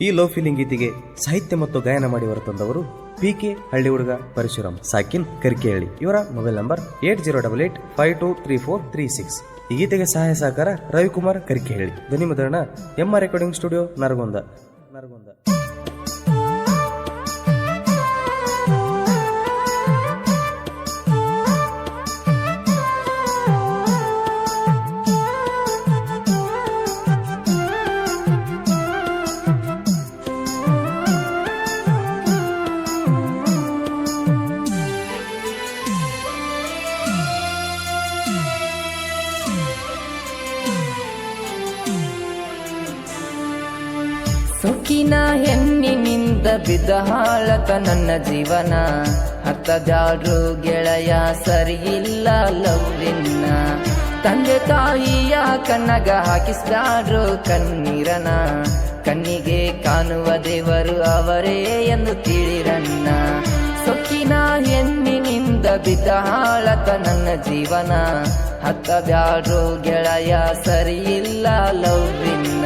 ಈ low feeling ಗೀತೆಗೆ ಸಾಹಿತ್ಯ ಮತ್ತು ಗಾಯನ ಮಾಡಿ ಹೊರತಂದವರು PK ಹಳ್ಳಿ ಹುಡುಗ ಪರಶುರಾಮ್ ಸಾಕಿನ್ ಕರ್ಕಿಹಳ್ಳಿ. ಇವರ ಮೊಬೈಲ್ ನಂಬರ್ 8088523436. ಈ ಗೀತೆಗೆ ಸಹಾಯ ಸಹಕಾರ ರವಿಕುಮಾರ್ ಕರ್ಕಿಹಳ್ಳಿ. ಧ್ವನಿ ಮುದ್ರಣ MR ರೆಕಾರ್ಡಿಂಗ್ ಸ್ಟುಡಿಯೋ ನರಗೊಂದ. ಸೊಕ್ಕಿನ ಹೆಣ್ಣಿನಿಂದ ಬಿದ್ದ ಹಾಳತ ನನ್ನ ಜೀವನ. ಹತ್ತದಾರು ಗೆಳೆಯ ಸರಿಯಿಲ್ಲ ಲವ್ವಿನ. ತಂದೆ ತಾಯಿಯ ಕಣ್ಣಗ ಹಾಕಿಸ್ತಾರೋ ಕಣ್ಣೀರನ. ಕಣ್ಣಿಗೆ ಕಾಣುವ ದೇವರು ಅವರೇ ಎಂದು ತಿಳಿರನ್ನ. ಸೊಕ್ಕಿನ ಹೆಣ್ಣಿನಿಂದ ಬಿದ್ದ ಹಾಳತ ನನ್ನ ಜೀವನ. ಹತ್ತದಾರು ಗೆಳೆಯ ಸರಿಯಿಲ್ಲ ಲವ್ವಿನ.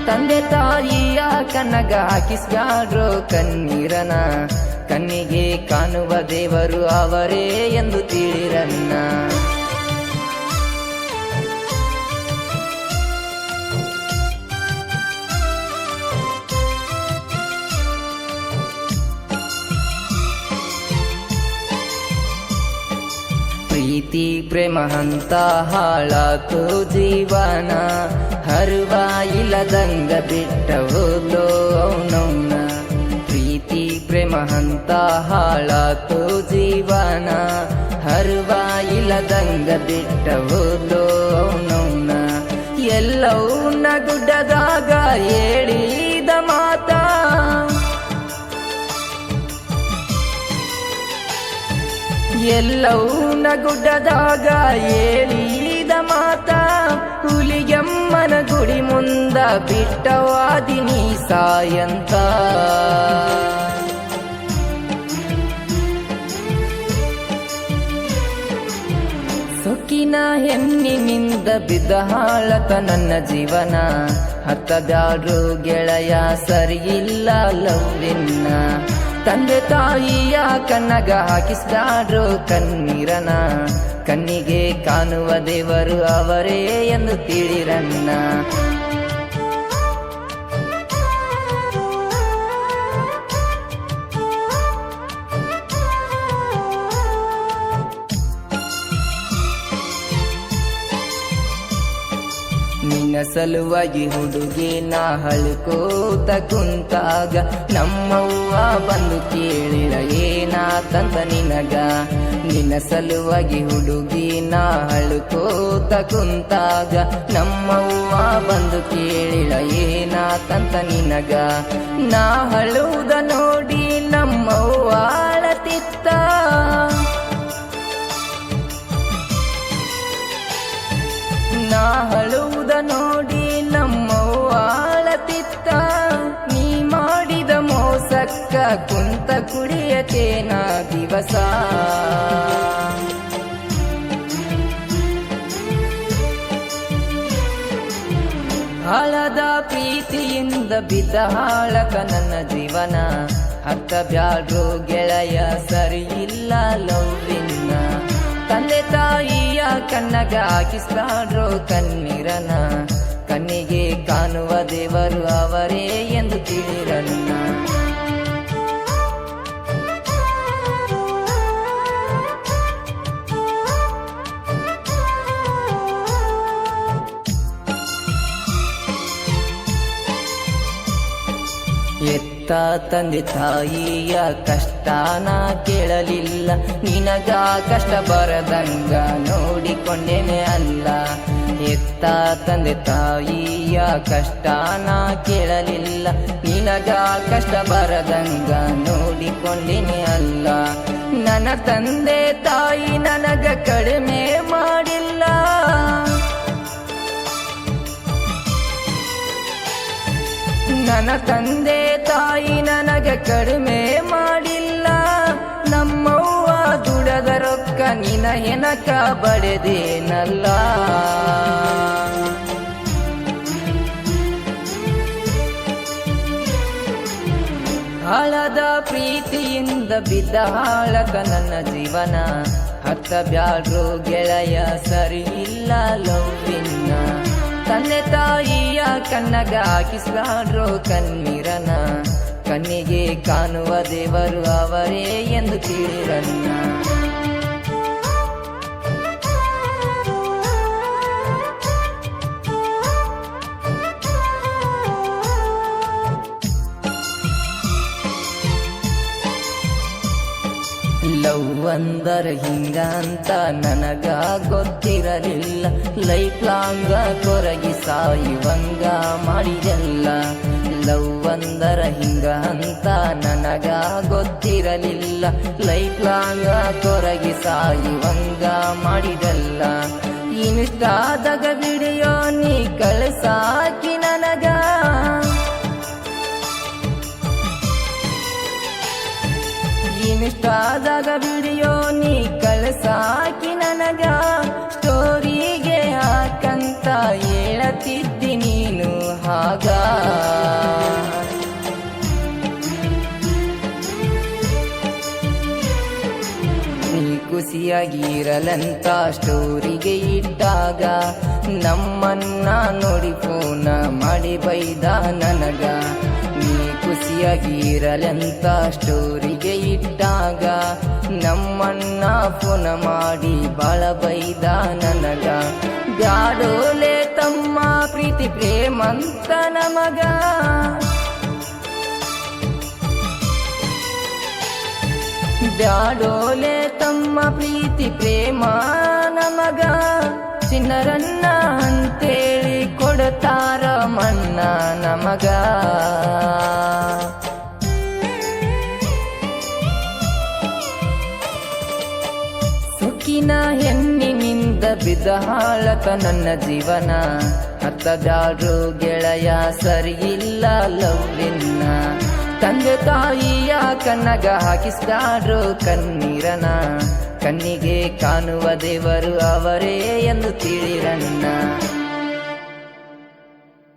ತಂದೆ ತಾಯಿಯ ಕಣ್ಣಗ ಹಾಕಿಸ್ಯಾರೋ ಕಣ್ಣೀರನ. ಕಣ್ಣಿಗೆ ಕಾಣುವ ದೇವರು ಅವರೇ ಎಂದು ತಿಳಿರನ್ನ. ಪ್ರೀತಿ ಪ್ರೇಮ ಹಂತ ಹಾಳಾತು ಜೀವನ. ಹರುವ ಇಲ್ಲದಂಗ ಬಿಟ್ಟ ಹೋದೋ ಅವನೌನ. ಪ್ರೀತಿ ಪ್ರೇಮ ಹಂತ ಹಾಳಾತು ಜೀವನ. ಹರುವ ಇಲ್ಲದಂಗ ಬಿಟ್ಟ ಹೋದೋ ಅವನೌನ. ಎಲ್ಲವನ್ನ ಗುಡ್ಡದಾಗ ಹೇಳಿದ ಮಾತ. ಎಲ್ಲವನ್ನ ಗುಡ್ಡದಾಗ ಹೇಳಿದ ಮಾತ. ಹುಲಿಗೆಮ್ಮನ ಗುಡಿ ಮುಂದ ಬಿಟ್ಟವಾದಿನಿ ಸಾಯಂತ. ಸೊಕ್ಕಿನ ಹೆಣ್ಣಿನಿಂದ ಬಿದ್ದ ಹಾಳತ ನನ್ನ ಜೀವನ. ಹತ್ತದಾರು ಗೆಳೆಯ ಸರಿಯಿಲ್ಲ ಲವ್ವಿನ. ತಂದೆ ತಾಯಿಯ ಕಣ್ಣಗ ಹಾಕಿಸ್ತಾರೋ ಕಣ್ಣೀರನ. ಕಣ್ಣಿಗೆ ಕಾಣುವ ದೇವರು ಅವರೇ ಎಂದು ತಿಳಿರನ್ನ. ನಿನ್ನ ಸಲುವಾಗಿ ಹುಡುಗಿ ನಾ ಹಳ್ಕೋತ ಕುಂತಾಗ. ನಮ್ಮವ್ವ ಬಂದು ಕೇಳಿಳ ಏನಾತಂತ ನಿನಗ. ನಿನ್ನ ಸಲುವಾಗಿ ಹುಡುಗಿ ನಾ ಹಳ್ಕೋತ ಕುಂತಾಗ. ನಮ್ಮವ್ವ ಬಂದು ಕೇಳಿಳ ಏನಾತಂತ ನಿನಗ. ನಾ ಹಳುವುದ ನೋಡಿ ನಮ್ಮವ್ವ ಅಳತಿತ್ತ. ನಾ ಹಳುವುದ ನೋಡಿ ನಮ್ಮವ್ವ ಅಳತಿತ್ತ. ನೀ ಮಾಡಿದ ಮೋಸಕ್ಕ ಕುಂತ ಕುಡಿಯತೇನ ದಿವಸ. ಹಾಳದ ಪ್ರೀತಿಯಿಂದ ಬಿದ್ದ ಹಾಳಕ ನನ್ನ ಜೀವನ. ಹತ್ತ ಬ್ಯಾಡ್ರೋ ಗೆಳೆಯ ಸರಿಯಿಲ್ಲ ಲವ್ವಿನ. ತಂದೆ ತಾಯಿಯ ಕಣ್ಣಗ ಹಾಕಿಸ್ತಾರೋ ಕಣ್ಣೀರನ. ಕಣ್ಣಿಗೆ ಕಾಣುವ ದೇವರು ಅವರೇ ಎಂದು ತಿಳಿರನ್ನ. ಎತ್ತ ತಂದೆ ತಾಯಿಯ ಕಷ್ಟನ ಕೇಳಲಿಲ್ಲ. ನಿನಗ ಕಷ್ಟ ಬರದಂಗ ನೋಡಿಕೊಂಡೇನೆ ಅಲ್ಲ. ಎತ್ತ ತಂದೆ ತಾಯಿಯ ಕಷ್ಟನ ಕೇಳಲಿಲ್ಲ. ನಿನಗ ಕಷ್ಟ ಬರದಂಗ ನೋಡಿಕೊಂಡೇನೆ ಅಲ್ಲ. ನನ್ನ ತಂದೆ ತಾಯಿ ನನಗ ಕಡಿಮೆ ಮಾಡಿಲ್ಲ. ನನ್ನ ತಂದೆ ತಾಯಿ ನನಗ ಕಡಿಮೆ ಮಾಡಿಲ್ಲ. ನಮ್ಮವ್ವ ದುಡದ ರೊಕ್ಕ ನಿನ ಹೆನಕ ಬಡೆದೇನಲ್ಲ. ಹಾಳದ ಪ್ರೀತಿಯಿಂದ ಬಿದ್ದ ಹಾಳಕ ನನ್ನ ಜೀವನ ಹತ್ತ ಬ್ಯಾಡ್ರು ಗೆಳೆಯ ಸರಿ ಇಲ್ಲ ಲವ್ವಿನ ತಂದೆ ತಾಯಿಯ ಕಣ್ಣಗ ಹಾಕಿಸ್ಲಾಡ್ರು ಕಣ್ಣೀರನ ಕಣ್ಣಿಗೆ ಕಾಣುವ ದೇವರು ಅವರೇ ಎಂದು ತಿಳಿರನ್ನ ಲವ್ ಅಂದರ ಹಿಂಗ ಅಂತ ನನಗ ಗೊತ್ತಿರಲಿಲ್ಲ ಲೈಫ್ ಲಾಂಗ ಕೊರಗಿ ಸಾಯುವಂಗ ಮಾಡಿದೆಲ್ಲ ಲವ್ ಅಂದರ ಹಿಂಗ ಅಂತ ನನಗ ಗೊತ್ತಿರಲಿಲ್ಲ ಲೈಫ್ ಲಾಂಗ ಕೊರಗಿ ಸಾಯುವಂಗ ಮಾಡಿದೆಲ್ಲ ಇನ್ಸ್ಟಾದಾಗ ವಿಡಿಯೋ ನೀ ಕಳ್ಸಾಕಿ ನನಗ ಇನ್ಸ್ಟಾದಾಗ ವಿಡಿಯೋ ನೀ ಕಳ್ಸಾಕಿ ನನಗ ಸ್ಟೋರಿಗೆ ಹಾಕಂತ ಹೇಳತಿದ್ದಿ ನೀನು ಹಾಗ ನೀ ಖುಷಿಯಾಗಿರಲಂತ ಸ್ಟೋರಿಗೆ ಇಟ್ಟಾಗ ನಮ್ಮನ್ನ ನೋಡಿ ಫೋನ ಮಾಡಿ ಬೈದ ನನಗ ನೀ ಖುಷಿಯಾಗಿರಲಂತ ಸ್ಟೋರಿಗೆ ಇಟ್ಟಾಗ ನಮ್ಮನ್ನ ಫೋನ ಮಾಡಿ ಬಾಳ ಬೈದ ನನಗ ಬ್ಯಾಡೋಲೆ ತಮ್ಮ ಪ್ರೀತಿ ಪ್ರೇಮಂತ ನಮಗ ಬ್ಯಾಡೋಲೆ ತಮ್ಮ ಪ್ರೀತಿ ಪ್ರೇಮ ನಮಗ ಚಿನ್ನರನ್ನ ಅಂತೇಳಿ ಕೊಡ್ತಾರ ಮನ್ನ ನಮಗ ಸುಖಿನ ಹೆಣ್ಣಿನಿಂದ ಬಿದ್ದ ಹಾಳಕ ನನ್ನ ಜೀವನ ಹತ್ತದಾಡ್ರು ಗೆಳೆಯ ಸರಿಯಿಲ್ಲ ಲವ್ವಿನ ತಂದೆ ತಾಯಿಯ ಕಣ್ಣಗ ಹಾಕಿಸ್ತಾಡ್ರು ಕಣ್ಣೀರನ ಕಣ್ಣಿಗೆ ಕಾಣುವ ದೇವರು ಅವರೇ ಎಂದು ತಿಳಿರನ್ನ